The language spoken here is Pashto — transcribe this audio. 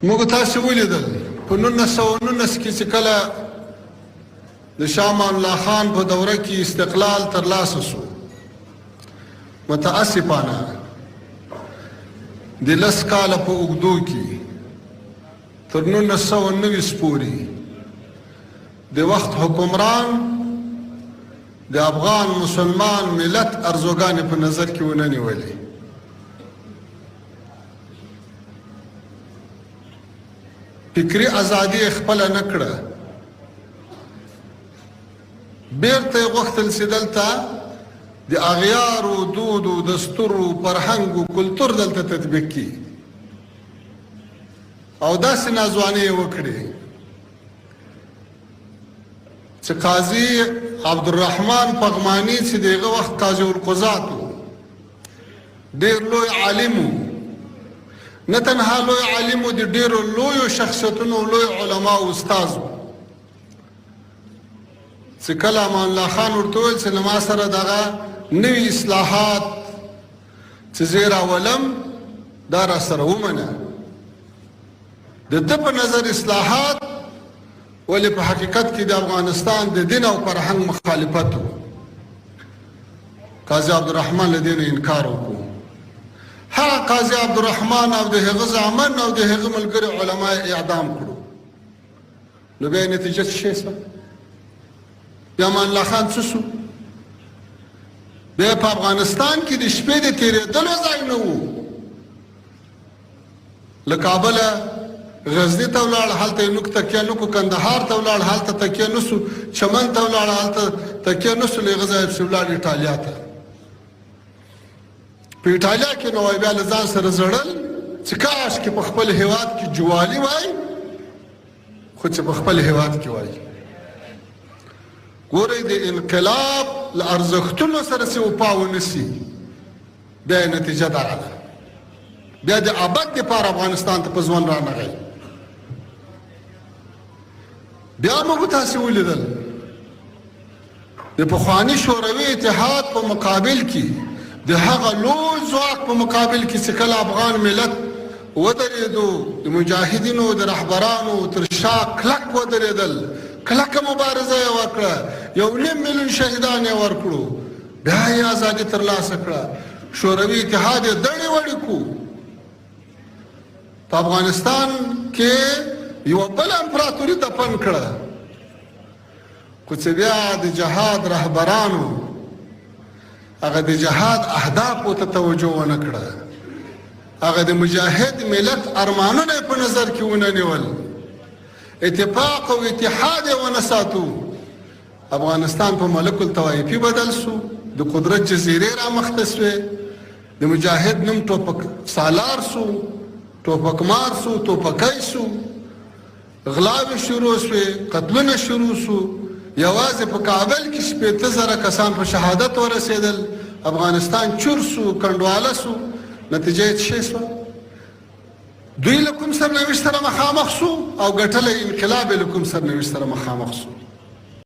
موږ تاسو ولیدل په 1919 کې چې کله د شاه امان الله خان په دوره کې استقلال ترلاسه شو، متاسفانه د لس کاله په اوږدو کې تر 1919 پورې د وخت حکمران د افغان مسلمان ملت ارزوګانې په نظر کې ونه نیولې. فکری ازادي خپل نه کړه، بیرته غوښتل چې دلته د اغیارو دودو دستورو فرهنګو کلتور دلته تطبیق کړي او داسې نازوانې یې وکړې چې قاضي عبدالرحمن پغماني چې دغه وخت قاضي القضات و، ډېر لوی عالم و، نه تنها لوی عالم و، د ډېرو لویو شخصیتونو لوی علما او استاذ و چې کله امان الله خان ورته وویل چې له ما سره دغه نوي اصلاحات چې زه یې راولم دا را سره ومنه. د ده په نظر اصلاحات ولې په حقیقت کې د افغانستان د دین او فرهنګ مخالفت و. قاضي عبدالرحمن له دې نه انکار وکړو. هغه قاضي عبدالرحمن او د هغه زامن او د هغه ملګري علما اعدام کړو. نو بیا نتیجه څه شوه؟ بیا امان الله خان څه شو؟ بیا په افغانستان کې د شپې د تېرېدلو ځای نه و. له کابله غزني ته ولاړ، هلته یې نوک تکیه نکو، کندهار ته ولاړ، هلته تکیه نسو، چمن ته ولاړ، هلته تکیه نسو، له هغه ځایه پسې ولاړ ایټالیا ته. په ایټالیا کې نو بیا له ځان سره زړل چې کاش کې په خپل هېواد کې جوالي وای، خو چې په خپل هېواد کې وای. ګورئ د انقلاب له ارزښتونو سره چې وفا ونه سي، بیا یې نتیجه دغه ده، بیا د ابد دپاره افغانستان ته په ځوان رانغی. بیا موږ تاسې ولیدل د پخواني شوروي اتحاد په مقابل کې د هغه لوی ځواک په مقابل کې چې کله افغان ملت ودرېدو، د مجاهدینو د رهبرانو تر شا کلک ودرېدل، کلکه مبارزه یې وکړه، 1.5 میلیون شهیدان یې ورکړو، بیا یې ازادي ترلاسه کړه. شوروي اتحاد یې دړې وړې کړو. په افغانستان کې یوه بله امپراتوري دفن کړه، خو چې بیا د جهاد رهبرانو هغه د جهاد اهدافو ته توجه ونه کړه، هغه د مجاهد ملت ارمانونه په نظر کې ونه نیول، اتفاق او اتحاد یې ونه ساتو. افغانستان په ملک الطوایفي بدل سو، د قدرت جزیرې رامخته سوې، د مجاهد نوم ټوپک سالار سو، ټوپک مار سو، ټوپکی سو، غلاوې شروع سوې، قتلونه شروع سو. یوازې په کابل کې 80,000 کسان په شهادت ورسېدل. افغانستان چور سو، کنډواله سو. نتیجه یې څه شوه؟ دوی له کوم سرنوشت سره مخامخ سو او ګټلی انقلاب یې له کوم سرنوشت سره مخامخ سو؟